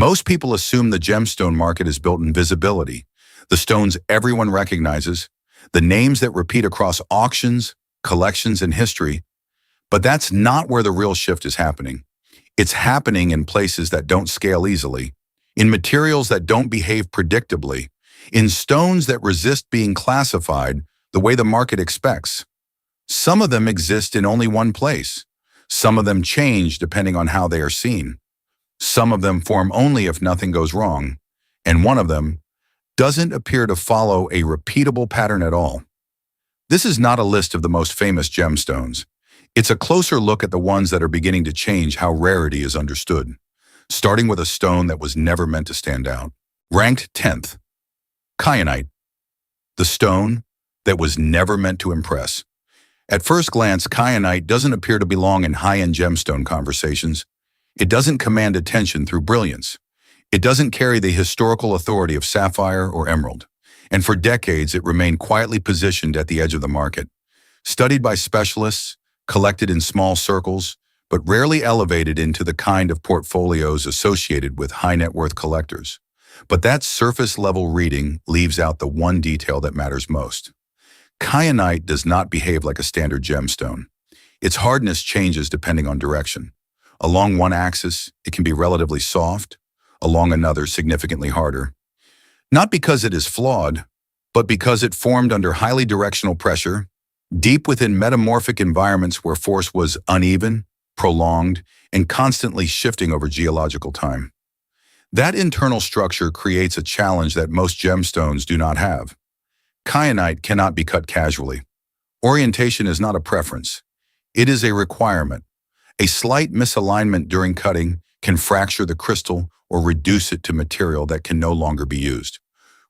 Most people assume the gemstone market is built in visibility, the stones everyone recognizes, the names that repeat across auctions, collections, and history. But that's not where the real shift is happening. It's happening in places that don't scale easily, in materials that don't behave predictably, in stones that resist being classified the way the market expects. Some of them exist in only one place. Some of them change depending on how they are seen. Some of them form only if nothing goes wrong, and one of them doesn't appear to follow a repeatable pattern at all. This is not a list of the most famous gemstones. It's a closer look at the ones that are beginning to change how rarity is understood, starting with a stone that was never meant to stand out. Ranked 10th, Kyanite, the stone that was never meant to impress. At first glance, Kyanite doesn't appear to belong in high-end gemstone conversations. It doesn't command attention through brilliance. It doesn't carry the historical authority of sapphire or emerald. And for decades, it remained quietly positioned at the edge of the market, studied by specialists, collected in small circles, but rarely elevated into the kind of portfolios associated with high-net-worth collectors. But that surface-level reading leaves out the one detail that matters most. Kyanite does not behave like a standard gemstone. Its hardness changes depending on direction. Along one axis, it can be relatively soft, along another, significantly harder. Not because it is flawed, but because it formed under highly directional pressure, deep within metamorphic environments where force was uneven, prolonged, and constantly shifting over geological time. That internal structure creates a challenge that most gemstones do not have. Kyanite cannot be cut casually. Orientation is not a preference. It is a requirement. A slight misalignment during cutting can fracture the crystal or reduce it to material that can no longer be used,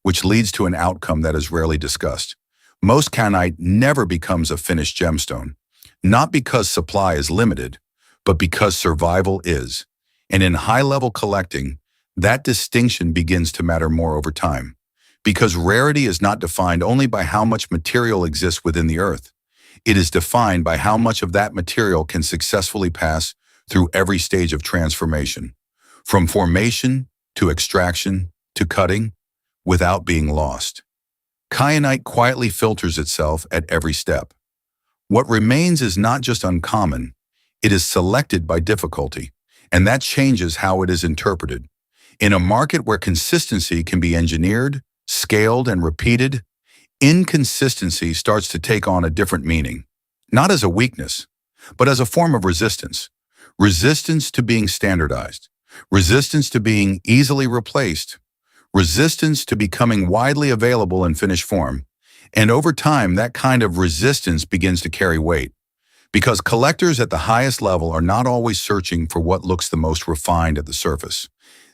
which leads to an outcome that is rarely discussed. Most kyanite never becomes a finished gemstone, not because supply is limited, but because survival is. And in high-level collecting, that distinction begins to matter more over time, because rarity is not defined only by how much material exists within the earth. It is defined by how much of that material can successfully pass through every stage of transformation, from formation to extraction to cutting, without being lost. Kyanite quietly filters itself at every step. What remains is not just uncommon, it is selected by difficulty, and that changes how it is interpreted. In a market where consistency can be engineered, scaled, and repeated, inconsistency starts to take on a different meaning, not as a weakness, but as a form of resistance. Resistance to being standardized, resistance to being easily replaced, resistance to becoming widely available in finished form. And over time, that kind of resistance begins to carry weight, because collectors at the highest level are not always searching for what looks the most refined at the surface.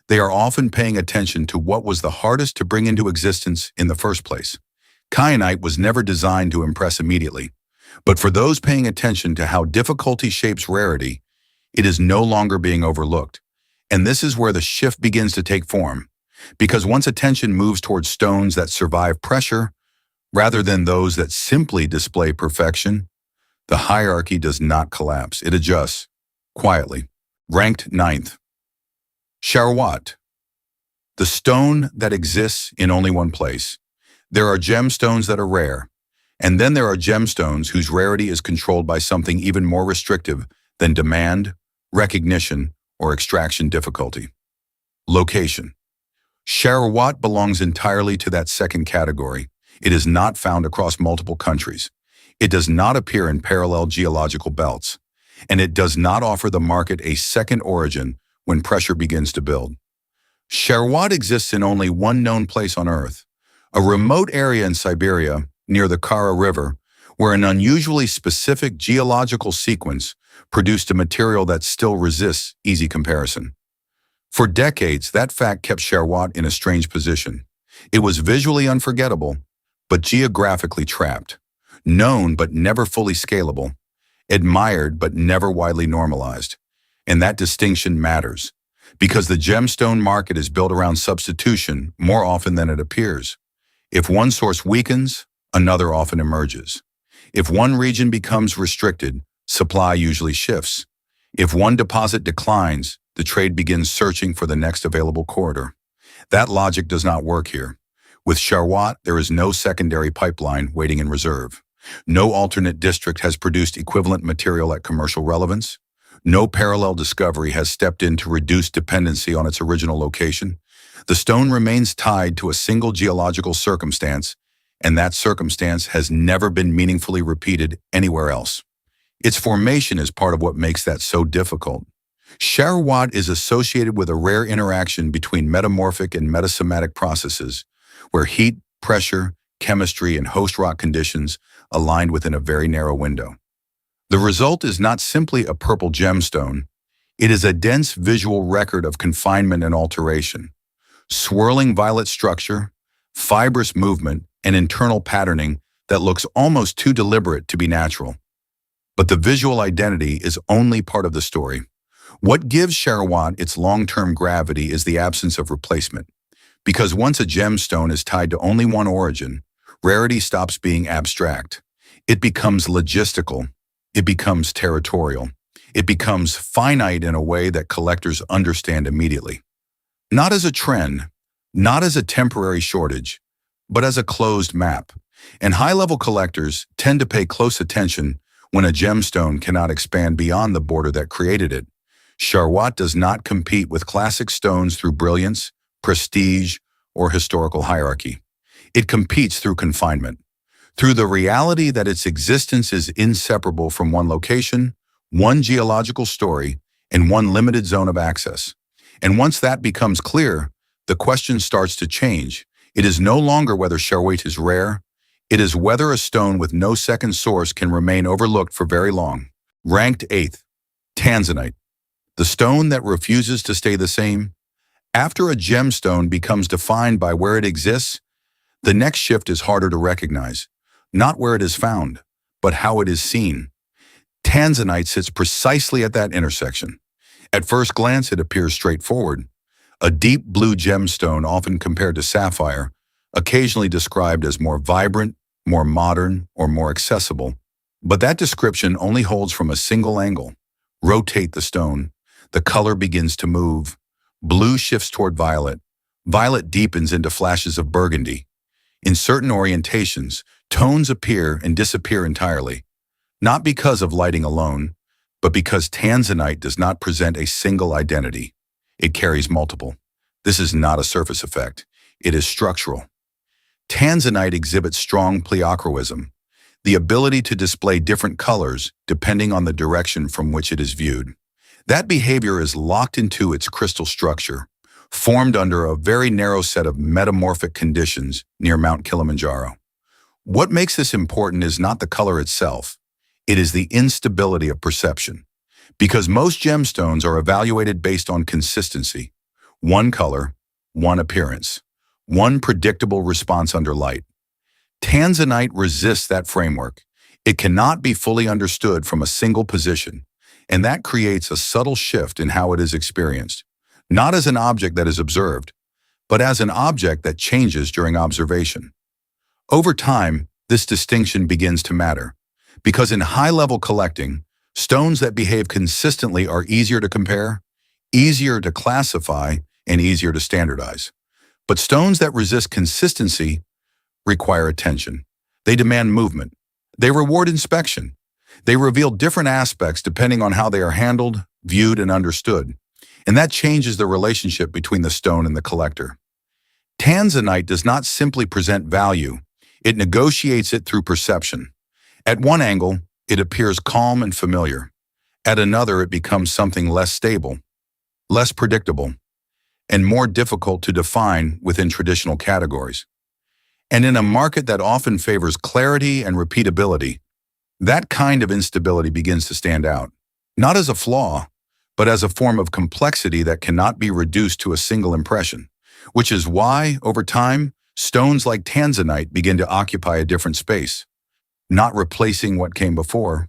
They are often paying attention to what was the hardest to bring into existence in the first place. Kyanite was never designed to impress immediately, but for those paying attention to how difficulty shapes rarity, it is no longer being overlooked. And this is where the shift begins to take form, because once attention moves towards stones that survive pressure, rather than those that simply display perfection, the hierarchy does not collapse, it adjusts, quietly. Ranked 9th. Charoite, the stone that exists in only one place. There are gemstones that are rare, and then there are gemstones whose rarity is controlled by something even more restrictive than demand, recognition, or extraction difficulty. Location. Charoite belongs entirely to that second category. It is not found across multiple countries. It does not appear in parallel geological belts, and it does not offer the market a second origin when pressure begins to build. Charoite exists in only one known place on Earth, a remote area in Siberia near the Kara River, where an unusually specific geological sequence produced a material that still resists easy comparison. For decades, that fact kept Charoite in a strange position. It was visually unforgettable, but geographically trapped, known but never fully scalable, admired but never widely normalized. And that distinction matters, because the gemstone market is built around substitution more often than it appears. If one source weakens, another often emerges. If one region becomes restricted, supply usually shifts. If one deposit declines, the trade begins searching for the next available corridor. That logic does not work here. With Charoite, there is no secondary pipeline waiting in reserve. No alternate district has produced equivalent material at commercial relevance. No parallel discovery has stepped in to reduce dependency on its original location. The stone remains tied to a single geological circumstance, and that circumstance has never been meaningfully repeated anywhere else. Its formation is part of what makes that so difficult. Charoite is associated with a rare interaction between metamorphic and metasomatic processes, where heat, pressure, chemistry, and host rock conditions aligned within a very narrow window. The result is not simply a purple gemstone, it is a dense visual record of confinement and alteration. Swirling violet structure, fibrous movement, and internal patterning that looks almost too deliberate to be natural. But the visual identity is only part of the story. What gives Charoite its long-term gravity is the absence of replacement. Because once a gemstone is tied to only one origin, rarity stops being abstract. It becomes logistical. It becomes territorial. It becomes finite in a way that collectors understand immediately. Not as a trend, not as a temporary shortage, but as a closed map. And high-level collectors tend to pay close attention when a gemstone cannot expand beyond the border that created it. Charoite does not compete with classic stones through brilliance, prestige, or historical hierarchy. It competes through confinement, through the reality that its existence is inseparable from one location, one geological story, and one limited zone of access. And once that becomes clear, the question starts to change. It is no longer whether Charoite is rare, it is whether a stone with no second source can remain overlooked for very long. Ranked 8th, Tanzanite, the stone that refuses to stay the same. After a gemstone becomes defined by where it exists, the next shift is harder to recognize. Not where it is found, but how it is seen. Tanzanite sits precisely at that intersection. At first glance, it appears straightforward. A deep blue gemstone, often compared to sapphire, occasionally described as more vibrant, more modern, or more accessible. But that description only holds from a single angle. Rotate the stone. The color begins to move. Blue shifts toward violet. Violet deepens into flashes of burgundy. In certain orientations, tones appear and disappear entirely, not because of lighting alone, but because Tanzanite does not present a single identity. It carries multiple. This is not a surface effect. It is structural. Tanzanite exhibits strong pleochroism, the ability to display different colors depending on the direction from which it is viewed. That behavior is locked into its crystal structure, formed under a very narrow set of metamorphic conditions near Mount Kilimanjaro. What makes this important is not the color itself. It is the instability of perception. Because most gemstones are evaluated based on consistency. One color, one appearance, one predictable response under light. Tanzanite resists that framework. It cannot be fully understood from a single position, and that creates a subtle shift in how it is experienced. Not as an object that is observed, but as an object that changes during observation. Over time, this distinction begins to matter, because in high-level collecting, stones that behave consistently are easier to compare, easier to classify, and easier to standardize. But stones that resist consistency require attention. They demand movement. They reward inspection. They reveal different aspects depending on how they are handled, viewed, and understood. And that changes the relationship between the stone and the collector. Tanzanite does not simply present value. It negotiates it through perception. At one angle, it appears calm and familiar. At another, it becomes something less stable, less predictable, and more difficult to define within traditional categories. And in a market that often favors clarity and repeatability, that kind of instability begins to stand out, not as a flaw, but as a form of complexity that cannot be reduced to a single impression, which is why, over time, stones like Tanzanite begin to occupy a different space, not replacing what came before,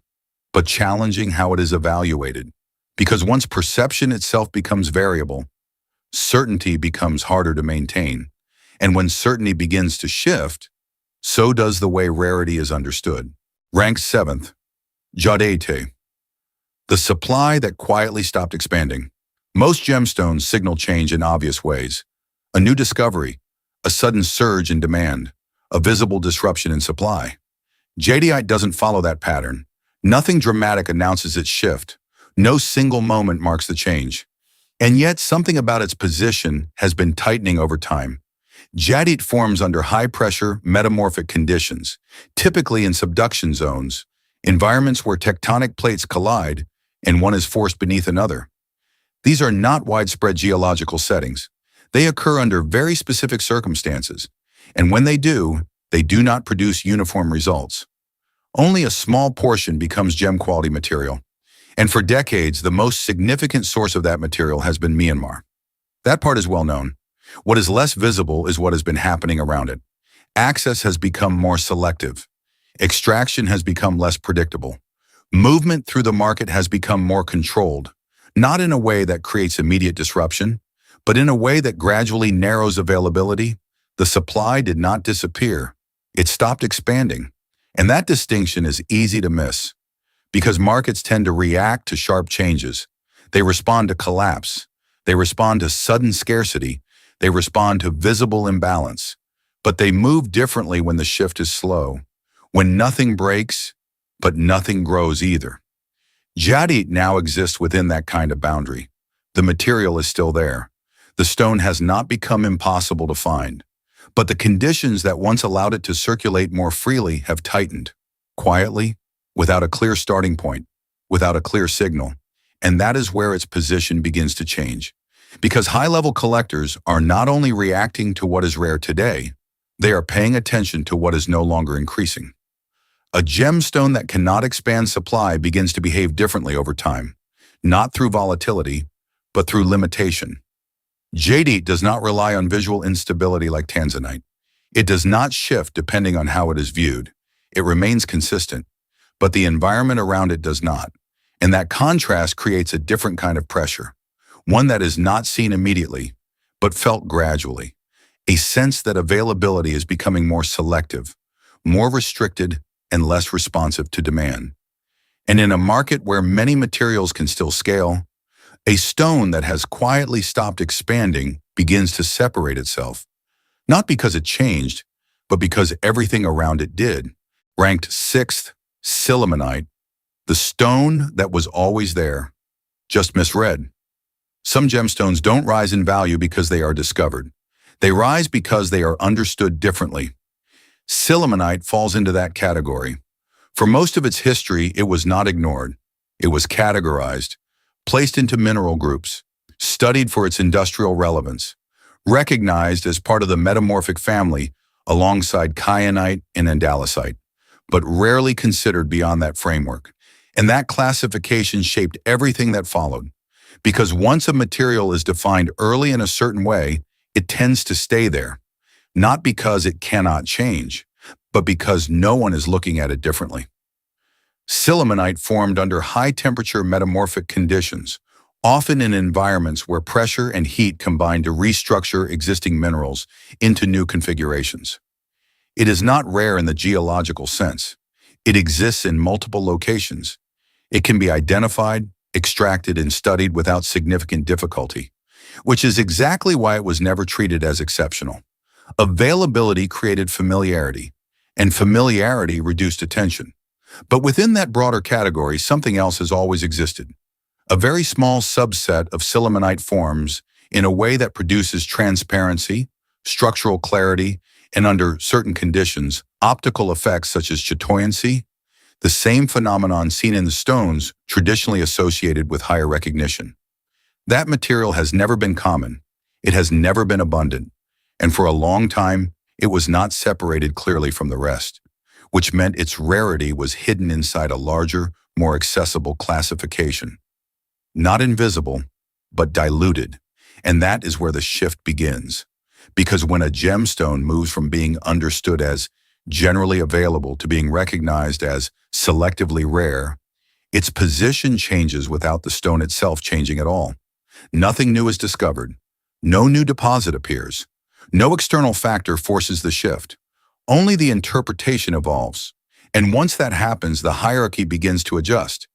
but challenging how it is evaluated. Because once perception itself becomes variable, certainty becomes harder to maintain. And when certainty begins to shift, so does the way rarity is understood. Ranked 7th, Jadeite, the supply that quietly stopped expanding. Most gemstones signal change in obvious ways. A new discovery, a sudden surge in demand, a visible disruption in supply. Jadeite doesn't follow that pattern. Nothing dramatic announces its shift. No single moment marks the change. And yet something about its position has been tightening over time. Jadeite forms under high-pressure, metamorphic conditions, typically in subduction zones, environments where tectonic plates collide and one is forced beneath another. These are not widespread geological settings. They occur under very specific circumstances, and when they do not produce uniform results. Only a small portion becomes gem-quality material, and for decades, the most significant source of that material has been Myanmar. That part is well known. What is less visible is what has been happening around it. Access has become more selective. Extraction has become less predictable. Movement through the market has become more controlled, not in a way that creates immediate disruption, but in a way that gradually narrows availability. The supply did not disappear. It stopped expanding. And that distinction is easy to miss, because markets tend to react to sharp changes. They respond to collapse. They respond to sudden scarcity. They respond to visible imbalance. But they move differently when the shift is slow, when nothing breaks, but nothing grows either. Jadeite now exists within that kind of boundary. The material is still there. The stone has not become impossible to find, but the conditions that once allowed it to circulate more freely have tightened, quietly, without a clear starting point, without a clear signal. And that is where its position begins to change. Because high-level collectors are not only reacting to what is rare today, they are paying attention to what is no longer increasing. A gemstone that cannot expand supply begins to behave differently over time, not through volatility, but through limitation. Jadeite does not rely on visual instability like Tanzanite. It does not shift depending on how it is viewed. It remains consistent, but the environment around it does not. And that contrast creates a different kind of pressure, one that is not seen immediately, but felt gradually. A sense that availability is becoming more selective, more restricted, and less responsive to demand. And in a market where many materials can still scale, a stone that has quietly stopped expanding begins to separate itself, not because it changed, but because everything around it did. Ranked 6th, Sillimanite, the stone that was always there, just misread. Some gemstones don't rise in value because they are discovered. They rise because they are understood differently. Sillimanite falls into that category. For most of its history, it was not ignored. It was categorized, placed into mineral groups, studied for its industrial relevance, recognized as part of the metamorphic family alongside Kyanite and Andalusite, but rarely considered beyond that framework. And that classification shaped everything that followed. Because once a material is defined early in a certain way, it tends to stay there, not because it cannot change, but because no one is looking at it differently. Sillimanite formed under high-temperature metamorphic conditions, often in environments where pressure and heat combine to restructure existing minerals into new configurations. It is not rare in the geological sense. It exists in multiple locations. It can be identified, extracted, and studied without significant difficulty, which is exactly why it was never treated as exceptional. Availability created familiarity, and familiarity reduced attention. But within that broader category, something else has always existed. A very small subset of Sillimanite forms in a way that produces transparency, structural clarity, and under certain conditions, optical effects such as chatoyancy, the same phenomenon seen in the stones traditionally associated with higher recognition. That material has never been common. It has never been abundant. And for a long time, it was not separated clearly from the rest, which meant its rarity was hidden inside a larger, more accessible classification. Not invisible, but diluted. And that is where the shift begins. Because when a gemstone moves from being understood as generally available to being recognized as selectively rare, its position changes without the stone itself changing at all. Nothing new is discovered. No new deposit appears. No external factor forces the shift. Only the interpretation evolves. And once that happens, the hierarchy begins to adjust.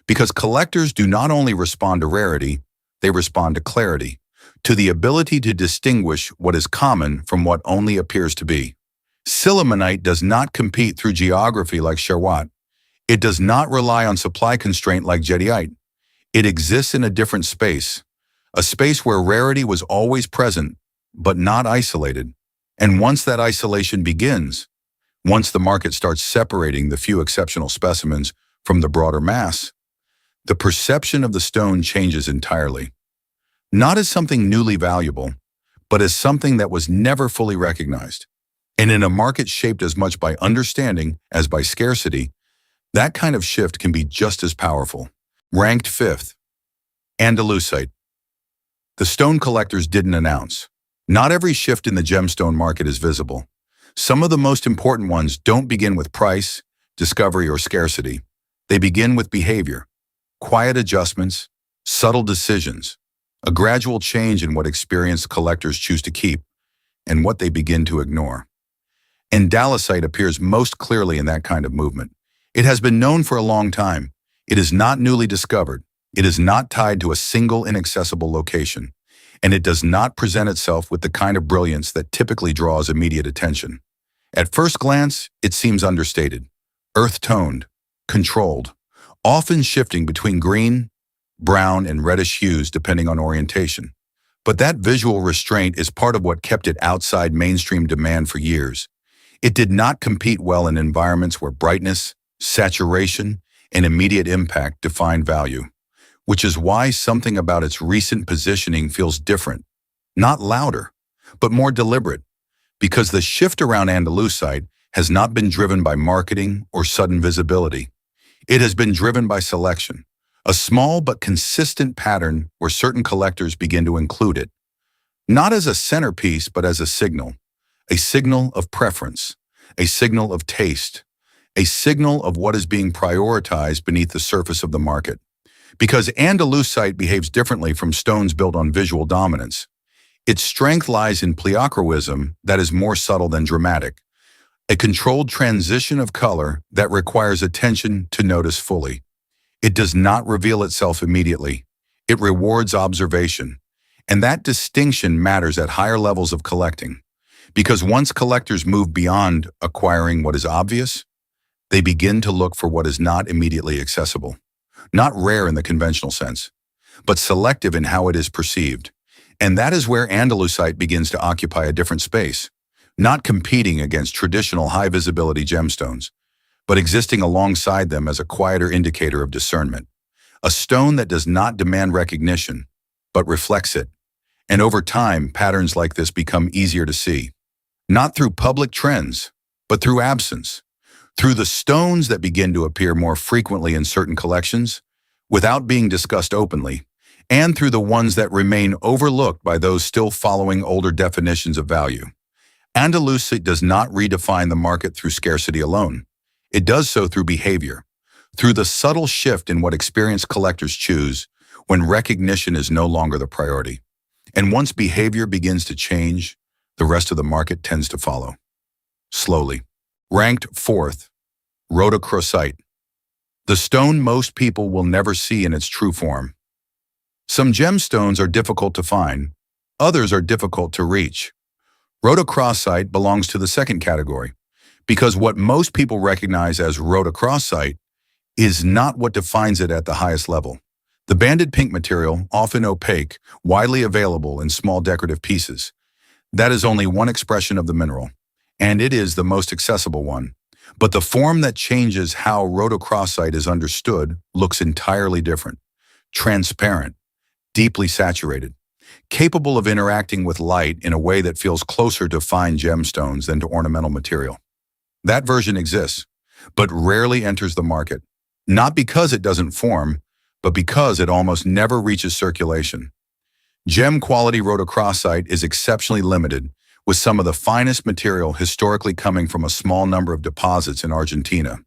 Because collectors do not only respond to rarity, they respond to clarity, to the ability to distinguish what is common from what only appears to be. Sillimanite does not compete through geography like Charoite. It does not rely on supply constraint like Jadeite. It exists in a different space, a space where rarity was always present, but not isolated. And once that isolation begins, once the market starts separating the few exceptional specimens from the broader mass, the perception of the stone changes entirely. Not as something newly valuable, but as something that was never fully recognized. And in a market shaped as much by understanding as by scarcity, that kind of shift can be just as powerful. Ranked fifth, Andalusite. The stone collectors didn't announce. Not every shift in the gemstone market is visible. Some of the most important ones don't begin with price, discovery, or scarcity. They begin with behavior, quiet adjustments, subtle decisions, a gradual change in what experienced collectors choose to keep and what they begin to ignore. Andalusite appears most clearly in that kind of movement. It has been known for a long time. It is not newly discovered. It is not tied to a single inaccessible location, and it does not present itself with the kind of brilliance that typically draws immediate attention. At first glance, it seems understated, earth-toned, controlled, often shifting between green, brown, and reddish hues depending on orientation. But that visual restraint is part of what kept it outside mainstream demand for years. It did not compete well in environments where brightness, saturation, and immediate impact define value, which is why something about its recent positioning feels different, not louder, but more deliberate, because the shift around Andalusite has not been driven by marketing or sudden visibility. It has been driven by selection, a small but consistent pattern where certain collectors begin to include it, not as a centerpiece, but as a signal of preference, a signal of taste, a signal of what is being prioritized beneath the surface of the market. Because Andalusite behaves differently from stones built on visual dominance. Its strength lies in pleochroism that is more subtle than dramatic, a controlled transition of color that requires attention to notice fully. It does not reveal itself immediately. It rewards observation. And that distinction matters at higher levels of collecting. Because once collectors move beyond acquiring what is obvious, they begin to look for what is not immediately accessible. Not rare in the conventional sense, but selective in how it is perceived. And that is where Andalusite begins to occupy a different space, not competing against traditional high-visibility gemstones, but existing alongside them as a quieter indicator of discernment, a stone that does not demand recognition, but reflects it. And over time, patterns like this become easier to see, not through public trends, but through absence, through the stones that begin to appear more frequently in certain collections, without being discussed openly, and through the ones that remain overlooked by those still following older definitions of value. Andalusite does not redefine the market through scarcity alone. It does so through behavior, through the subtle shift in what experienced collectors choose when recognition is no longer the priority. And once behavior begins to change, the rest of the market tends to follow. Slowly. Ranked fourth, Rhodochrosite. The stone most people will never see in its true form. Some gemstones are difficult to find, others are difficult to reach. Rhodochrosite belongs to the second category, because what most people recognize as rhodochrosite is not what defines it at the highest level. The banded pink material, often opaque, widely available in small decorative pieces. That is only one expression of the mineral, and it is the most accessible one. But the form that changes how rhodochrosite is understood looks entirely different. Transparent, deeply saturated, capable of interacting with light in a way that feels closer to fine gemstones than to ornamental material. That version exists, but rarely enters the market, not because it doesn't form, but because it almost never reaches circulation. Gem-quality rhodochrosite is exceptionally limited, with some of the finest material historically coming from a small number of deposits in Argentina.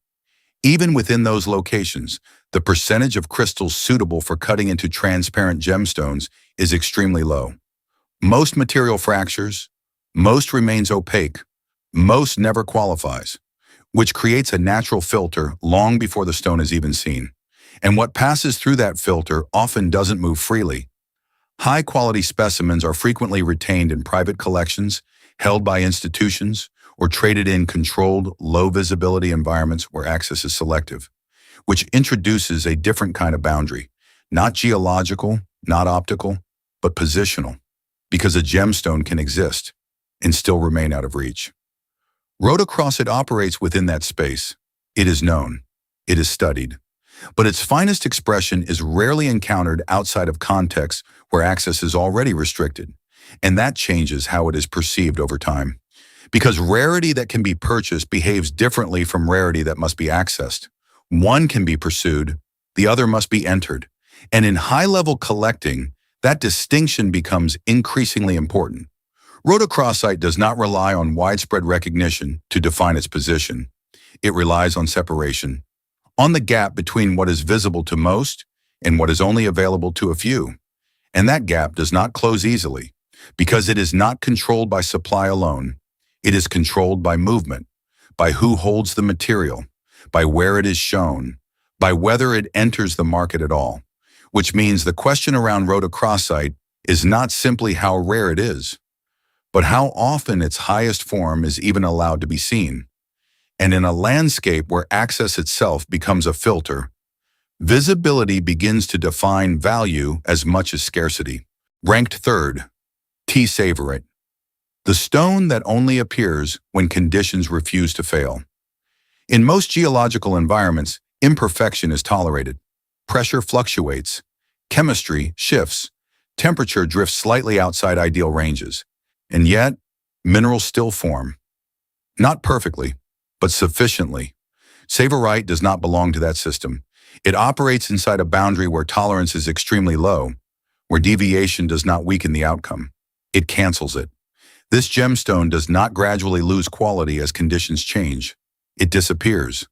Even within those locations, the percentage of crystals suitable for cutting into transparent gemstones is extremely low. Most material fractures, most remains opaque, most never qualifies, which creates a natural filter long before the stone is even seen. And what passes through that filter often doesn't move freely, High-quality specimens are frequently retained in private collections, held by institutions, or traded in controlled, low-visibility environments where access is selective, which introduces a different kind of boundary, not geological, not optical, but positional, because a gemstone can exist and still remain out of reach. Rhodochrosite operates within that space. It is known. It is studied. But its finest expression is rarely encountered outside of contexts where access is already restricted, and that changes how it is perceived over time. Because rarity that can be purchased behaves differently from rarity that must be accessed. One can be pursued, the other must be entered. And in high-level collecting, that distinction becomes increasingly important. Rhodochrosite does not rely on widespread recognition to define its position. It relies on separation, on the gap between what is visible to most and what is only available to a few. And that gap does not close easily, because it is not controlled by supply alone. It is controlled by movement, by who holds the material, by where it is shown, by whether it enters the market at all. Which means the question around rhodochrosite is not simply how rare it is, but how often its highest form is even allowed to be seen. And in a landscape where access itself becomes a filter, visibility begins to define value as much as scarcity. Ranked third, Tsavorite, the stone that only appears when conditions refuse to fail. In most geological environments, imperfection is tolerated. Pressure fluctuates, chemistry shifts, temperature drifts slightly outside ideal ranges, and yet minerals still form. Not perfectly, but sufficiently. Tsavorite does not belong to that system. It operates inside a boundary where tolerance is extremely low, where deviation does not weaken the outcome. It cancels it. This gemstone does not gradually lose quality as conditions change. It disappears.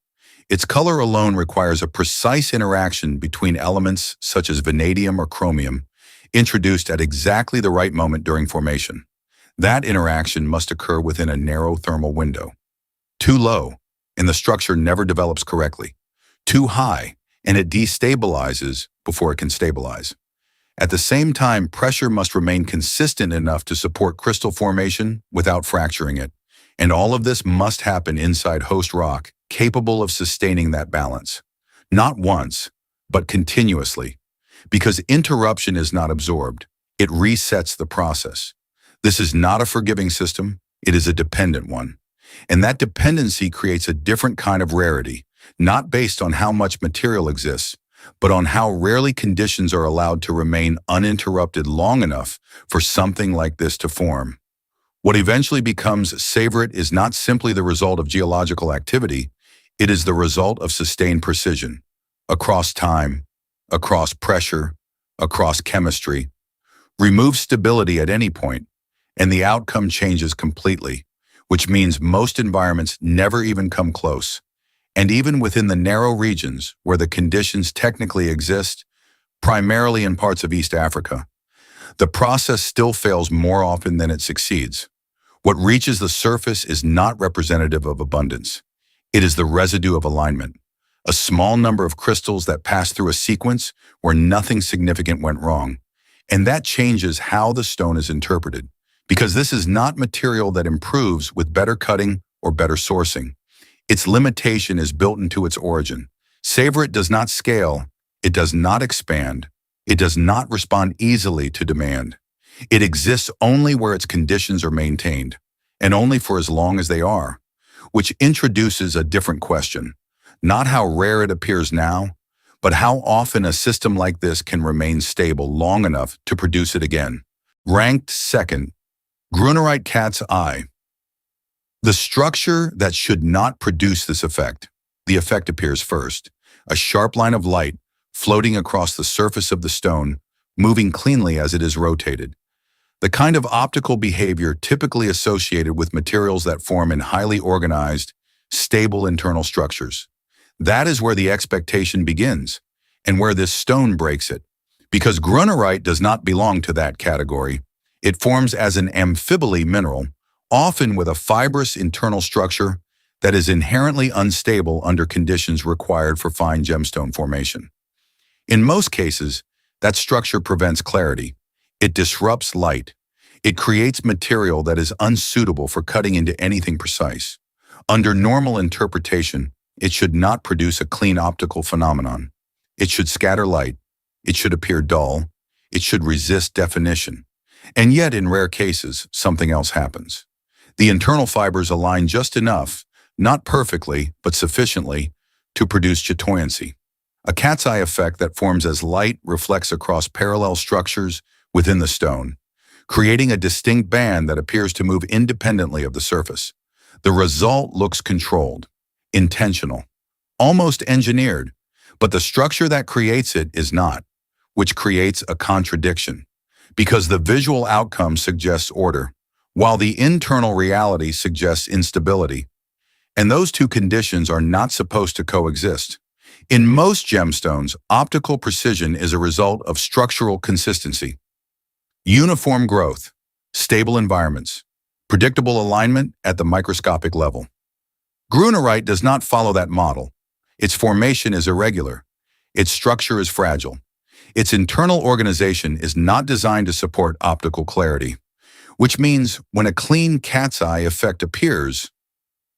Its color alone requires a precise interaction between elements such as vanadium or chromium, introduced at exactly the right moment during formation. That interaction must occur within a narrow thermal window. Too low, and the structure never develops correctly. Too high, and it destabilizes before it can stabilize. At the same time, pressure must remain consistent enough to support crystal formation without fracturing it. And all of this must happen inside host rock, capable of sustaining that balance. Not once, but continuously. Because interruption is not absorbed, it resets the process. This is not a forgiving system, it is a dependent one. And that dependency creates a different kind of rarity, not based on how much material exists, but on how rarely conditions are allowed to remain uninterrupted long enough for something like this to form. What eventually becomes Tsavorite is not simply the result of geological activity, it is the result of sustained precision, across time, across pressure, across chemistry. Remove stability at any point, and the outcome changes completely, which means most environments never even come close. And even within the narrow regions where the conditions technically exist, primarily in parts of East Africa, the process still fails more often than it succeeds. What reaches the surface is not representative of abundance. It is the residue of alignment, a small number of crystals that pass through a sequence where nothing significant went wrong. And that changes how the stone is interpreted, because this is not material that improves with better cutting or better sourcing. Its limitation is built into its origin. Tsavorite does not scale, it does not expand, it does not respond easily to demand. It exists only where its conditions are maintained, and only for as long as they are, which introduces a different question. Not how rare it appears now, but how often a system like this can remain stable long enough to produce it again. Ranked second, Grunerite cat's eye. The structure that should not produce this effect. The effect appears first, a sharp line of light floating across the surface of the stone, moving cleanly as it is rotated. The kind of optical behavior typically associated with materials that form in highly organized, stable internal structures. That is where the expectation begins, and where this stone breaks it. Because Grunerite does not belong to that category, it forms as an amphibole mineral, often with a fibrous internal structure that is inherently unstable under conditions required for fine gemstone formation. In most cases, that structure prevents clarity. It disrupts light. It creates material that is unsuitable for cutting into anything precise. Under normal interpretation, it should not produce a clean optical phenomenon. It should scatter light. It should appear dull. It should resist definition. And yet, in rare cases, something else happens. The internal fibers align just enough, not perfectly, but sufficiently, to produce chatoyancy, a cat's eye effect that forms as light reflects across parallel structures within the stone, creating a distinct band that appears to move independently of the surface. The result looks controlled, intentional, almost engineered, but the structure that creates it is not, which creates a contradiction, because the visual outcome suggests order, while the internal reality suggests instability. And those two conditions are not supposed to coexist. In most gemstones, optical precision is a result of structural consistency, uniform growth, stable environments, predictable alignment at the microscopic level. Grunerite does not follow that model. Its formation is irregular. Its structure is fragile. Its internal organization is not designed to support optical clarity, which means when a clean cat's eye effect appears,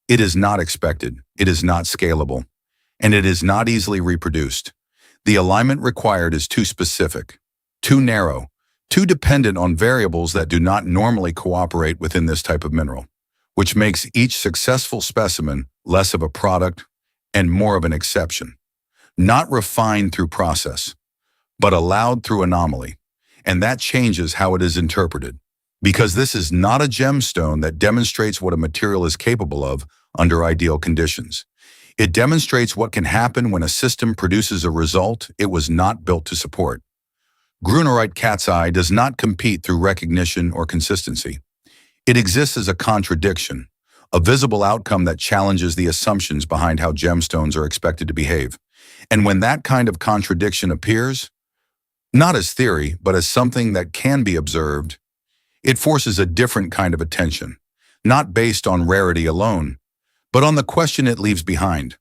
it is not expected, it is not scalable, and it is not easily reproduced. The alignment required is too specific, too narrow, too dependent on variables that do not normally cooperate within this type of mineral, which makes each successful specimen less of a product and more of an exception. Not refined through process, but allowed through anomaly, and that changes how it is interpreted. Because this is not a gemstone that demonstrates what a material is capable of under ideal conditions. It demonstrates what can happen when a system produces a result it was not built to support. Grunerite cat's eye does not compete through recognition or consistency. It exists as a contradiction, a visible outcome that challenges the assumptions behind how gemstones are expected to behave. And when that kind of contradiction appears, not as theory, but as something that can be observed, it forces a different kind of attention, not based on rarity alone, but on the question it leaves behind.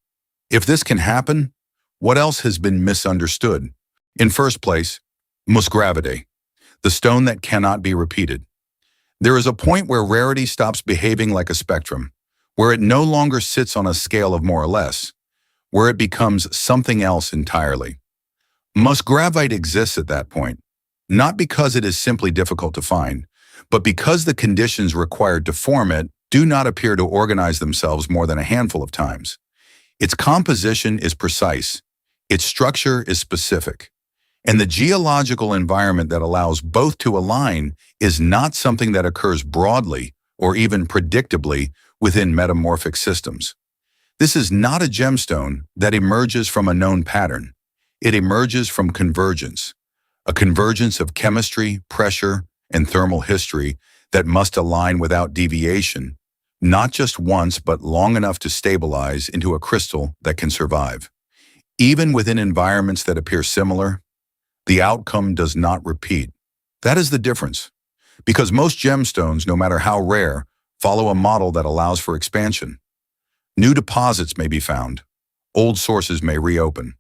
If this can happen, what else has been misunderstood? In first place, Musgravite, the stone that cannot be repeated. There is a point where rarity stops behaving like a spectrum, where it no longer sits on a scale of more or less, where it becomes something else entirely. Musgravite exists at that point, not because it is simply difficult to find, but because the conditions required to form it do not appear to organize themselves more than a handful of times. Its composition is precise, its structure is specific, and the geological environment that allows both to align is not something that occurs broadly or even predictably within metamorphic systems. This is not a gemstone that emerges from a known pattern. It emerges from convergence, a convergence of chemistry, pressure, and thermal history that must align without deviation, not just once but long enough to stabilize into a crystal that can survive. Even within environments that appear similar, the outcome does not repeat. That is the difference, because most gemstones, no matter how rare, follow a model that allows for expansion. New deposits may be found, old sources may reopen,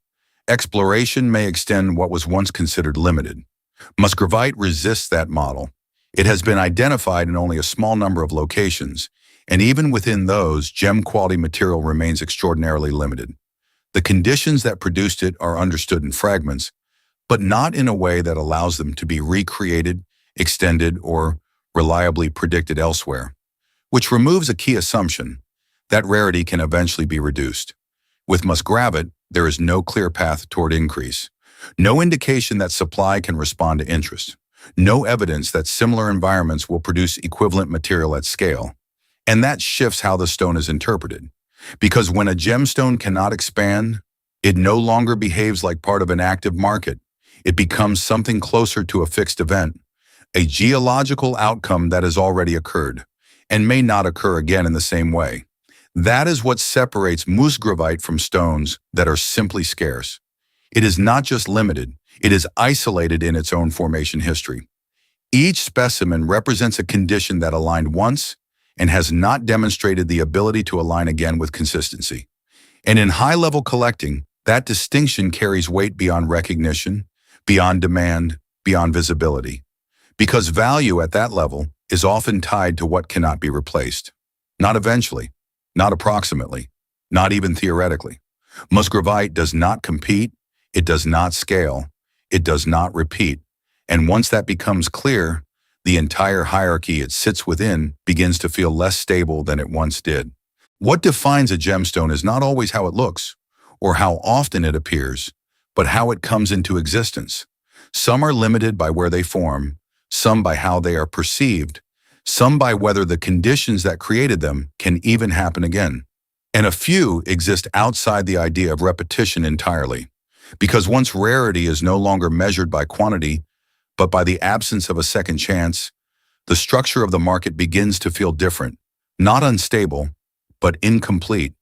exploration may extend what was once considered limited. Musgravite resists that model. It has been identified in only a small number of locations, and even within those, gem-quality material remains extraordinarily limited. The conditions that produced it are understood in fragments, but not in a way that allows them to be recreated, extended, or reliably predicted elsewhere, which removes a key assumption that rarity can eventually be reduced. With Musgravite, there is no clear path toward increase. No indication that supply can respond to interest. No evidence that similar environments will produce equivalent material at scale. And that shifts how the stone is interpreted. Because when a gemstone cannot expand, it no longer behaves like part of an active market. It becomes something closer to a fixed event, a geological outcome that has already occurred, and may not occur again in the same way. That is what separates Musgravite from stones that are simply scarce. It is not just limited, it is isolated in its own formation history. Each specimen represents a condition that aligned once and has not demonstrated the ability to align again with consistency. And in high-level collecting, that distinction carries weight beyond recognition, beyond demand, beyond visibility. because value at that level is often tied to what cannot be replaced. Not eventually, not approximately, not even theoretically. Musgravite does not compete, it does not scale, it does not repeat. And once that becomes clear, the entire hierarchy it sits within begins to feel less stable than it once did. What defines a gemstone is not always how it looks, or how often it appears, but how it comes into existence. Some are limited by where they form, some by how they are perceived, some by whether the conditions that created them can even happen again. And a few exist outside the idea of repetition entirely, because once rarity is no longer measured by quantity, but by the absence of a second chance, the structure of the market begins to feel different, not unstable, but incomplete.